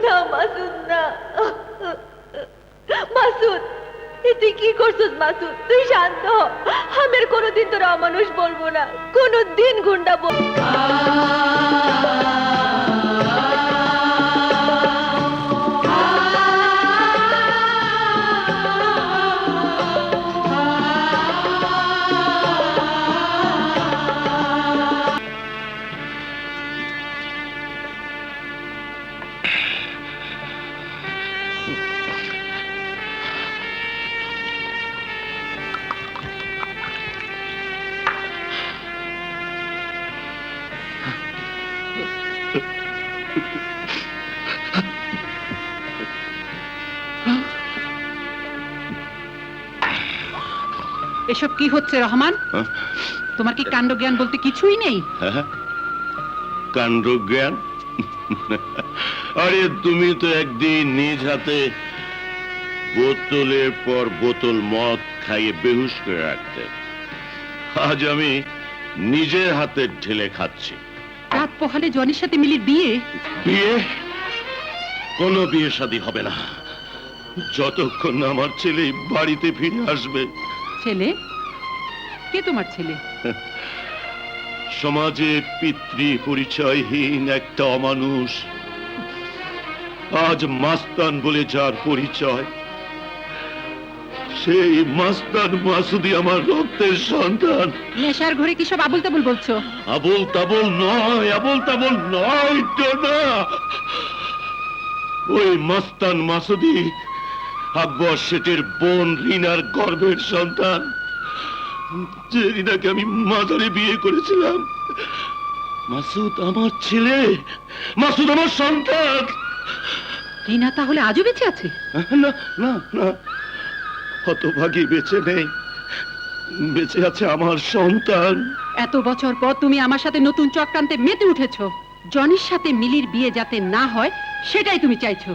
না মাসুদ, না মাসুদ, তুই কি করছিস মাসুদ? তুই শান্ত হ। আমি আর কোনোদিন তোরা অমানুষ বলবো না, কোনোদিন গুন্ডা বলবো না। এসব কি হচ্ছে রহমান? তোমার কি কাণ্ড জ্ঞান বলতে কিছুই নেই? কাণ্ড জ্ঞান? আরে তুমি তো একদিন নিজ হাতে বোতলের পর বোতল মদ খাইয়ে বেহুশ করে রাখতে, আজ আমি নিজের হাতে ঢেলে খাচ্ছি। রাত পোহালে জনির সাথে মিলির বিয়ে? বিয়ে? কোনো বিয়ে শাদী হবে না যতক্ষণ না আমার ছেলে বাড়িতে ফিরে আসবে। ছেলে? কে তোমার ছেলে? সমাজে পিতৃ পরিচয়হীন একটা অমানুষ, আজ মাস্তান বলে যার পরিচয়, সেই মাস্তান মাসুদি আমার রক্তের সন্তান। নেশার ঘরে কি সব আবল তাবল বলছো? আবল তাবল নয়, আবল তাবল নয় তো না। ওই মাস্তান মাসুদি আকবর শেঠের বোন রিনার গর্ভের সন্তান, যে রিনাকে আমি মাজারে বিয়ে করেছিলাম। মাসুদ আমার ছেলে, মাসুদ আমার সন্তান। রিনা তাহলে আজও বেঁচে আছে? না না না, হতভাগী বেঁচে নেই, বেঁচে আছে আমার সন্তান। এত বছর পর তুমি আমার সাথে নতুন চক্রান্তে মেতে উঠেছো। জনির সাথে মিলির বিয়ে যাতে না হয় সেটাই তুমি চাইছো?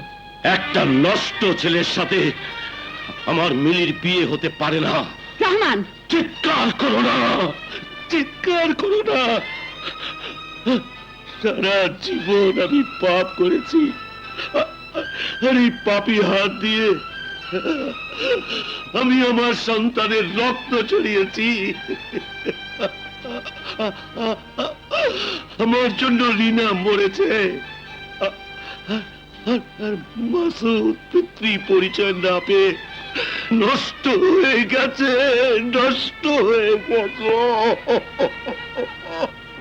একটা নষ্ট ছেলের সাথে আমার মিলির বিয়ে হতে পারে না। রহমান, চিৎকার করো না, চিৎকার করো না। সারা জীবন আমি পাপ করেছি, আর এই পাপী হাত দিয়ে আমি আমার সন্তানের রক্ত ছড়িয়েছি। আমার জন্য রিনা মরেছে, আর মাসুদ পিতৃ পরিচয় না পেয়ে নষ্ট হয়ে গেছে, নষ্ট হয়ে গেছে।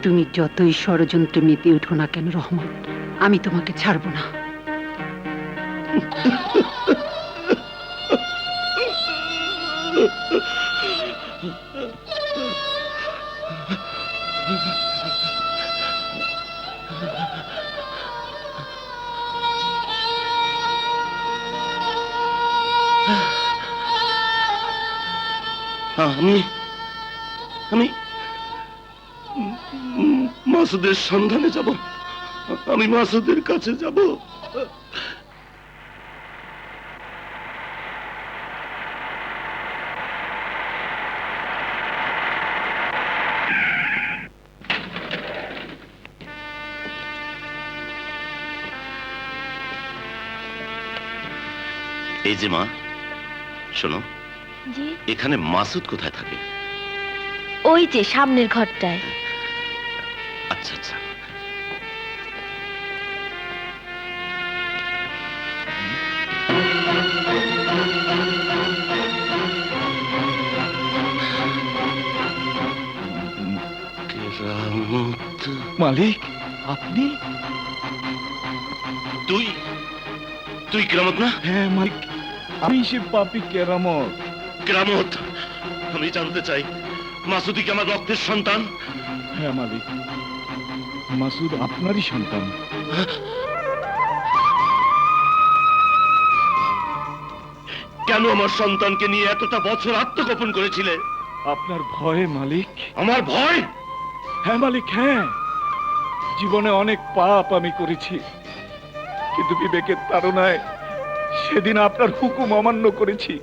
তুমি যতই ষড়যন্ত্রে মেতে উঠো না কেন রহমান, আমি তোমাকে ছাড়বো না। আমি মাসুদের সন্ধানে যাব, আমি মাসুদের কাছে যাব। এই যে মা, শোনো, জি? এখানে মাসুদ কোথায় থাকে? ওই যে সামনের ঘরটায়। আচ্ছা আচ্ছা। কেরামত। মালিক, আপনি? তুই তুই কেরামত না? হ্যাঁ মালিক, আমি সে পাপী কেরামত। কেরামত, আমি জানতে চাই মাসুদি কি আমার রক্তের সন্তান? হ্যাঁ মালিক, মাসুদ আপনারই সন্তান। কেন আমার সন্তানকে নিয়ে এতটা বছর আত্মগোপন করেছিলে? আপনার ভয়ে মালিক। আমার ভয়? হ্যাঁ মালিক, হ্যাঁ। জীবনে অনেক পাপ আমি করেছি, কিন্তু বিবেকের তাড়নায় সেদিন আপনার হুকুম অমান্য করেছি।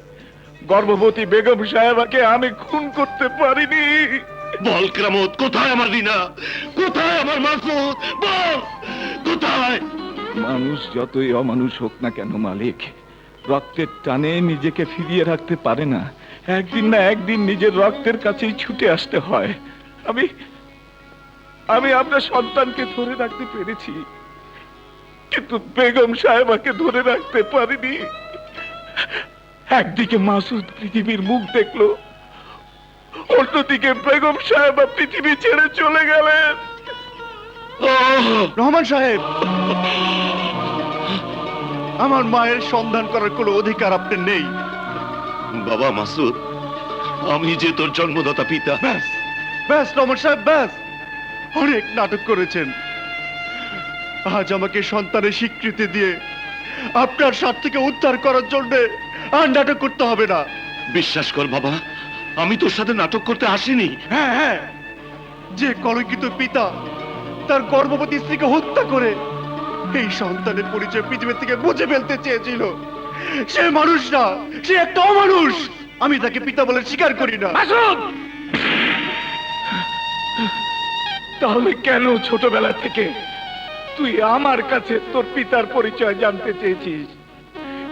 গর্ভবতী বেগম সাহেবাকে আমি খুন করতে পারিনি। বল কেরামত, কোথায় আমার রিনা? কোথায় আমার মাসুদ? বল কোথায়? মানুষ যতই অমানুষ হোক না কেন মালিক, রক্তের টানে নিজেকে ফিরিয়ে রাখতে পারে না। একদিন না একদিন নিজের রক্তের কাছেই ছুটে আসতে হয়। আমি আমি আপনার সন্তানকে ধরে রাখতে পেরেছি, কিন্তু বেগম সাহেবাকে ধরে রাখতে পারিনি। একদিকে মাসুদ পৃথিবীর মুখ দেখলো, অন্যদিকে বেগম সাহেবা পৃথিবী ছেড়ে চলে গেলেন। রহমান সাহেব, আমার মায়ের সন্ধান করার কোনো অধিকার আপনার নেই। বাবা মাসুদ, আমি যে তোর জন্মদাতা পিতা। ব্যাস ব্যাস রহমান সাহেব, ব্যাস, অনেক নাটক করেছেন। আজ আমাকে সন্তানের স্বীকৃতি দিয়ে আপনার স্বার্থকে উদ্ধার করার জন্য আর নাটক করতে হবে না। বিশ্বাস কর বাবা, আমি তোর সাথে নাটক করতে আসিনি। হ্যাঁ হ্যাঁ, যে কলঙ্কিত পিতা তার গর্ভবতী স্ত্রীকে হত্যা করে এই সন্তানের পরিচয় পৃথিবী থেকে মুছে ফেলতে চেয়েছিল, সে মানুষ না, সে একটা অমানুষ। আমি তাকে পিতা বলে স্বীকার করি না। মাসুদ, তাহলে কেন ছোটবেলা থেকে তুই আমার কাছে তোর পিতার পরিচয় জানতে চেয়েছিস?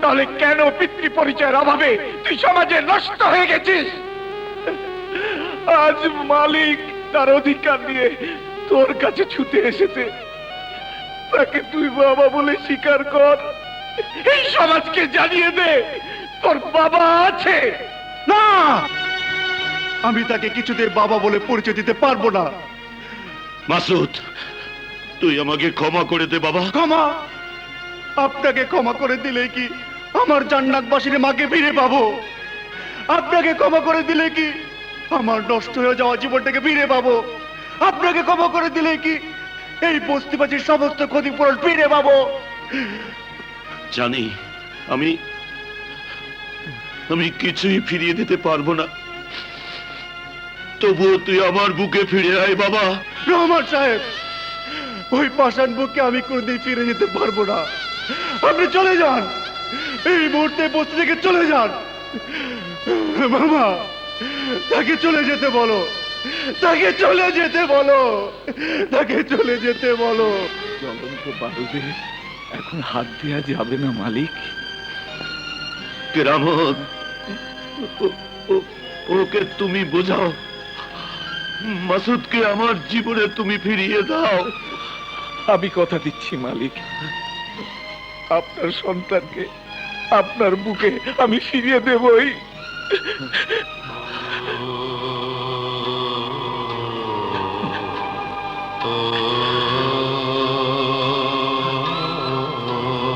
তাহলে কেন পিতৃ পরিচয়ের অভাবে তুই সমাজে নষ্ট হয়ে গেছিস? আজ মালিক তার অধিকার নিয়ে তোর কাছে ছুটে এসেছে, তাকে তুই বাবা বলে স্বীকার কর। এই সমাজকে জানিয়ে দে তোর বাবা আছে। না, আমি তাকে কিছুতে বাবা বলে পরিচয় দিতে পারবো না। মাসুদ, তুই আমাকে ক্ষমা করে দে বাবা। ক্ষমা? আপনাকে ক্ষমা করে দিলে কি আমার জান্নাতবাসীর মাকে ফিরে পাবো? আপনাকে ক্ষমা করে দিলে কি আমার নষ্ট হয়ে যাওয়া জীবনটাকে ফিরে পাবো? আপনাকে ক্ষমা করে দিলে কি এই বস্তিবাসীর সমস্ত ক্ষতিপূরণ ফিরে পাবো? জানি আমি আমি কিছুই ফিরিয়ে দিতে পারবো না, তবুও তুই আমার বুকে ফিরে আয় বাবা। রহমান সাহেব, ওই পাষাণ বুকে আমি কোনদিন ফিরে যেতে পারবো না। আপনি চলে যান, এই মুহূর্তে বস্তি থেকে চলে যান। মামা, তাকে চলে যেতে বলো, তাকে চলে যেতে বলো, তাকে চলে যেতে বলো। জ্বলন্ত বারুদে এখন হাত দেওয়া যাবে না মালিক। কেরামত, ওকে তুমি বোঝাও, মাসুদকে আমার জীবনে তুমি ফিরিয়ে দাও। আমি কথা দিচ্ছি মালিক, আপনার সন্তানকে আপনার বুকে আমি ফিরিয়ে দেবই। Oh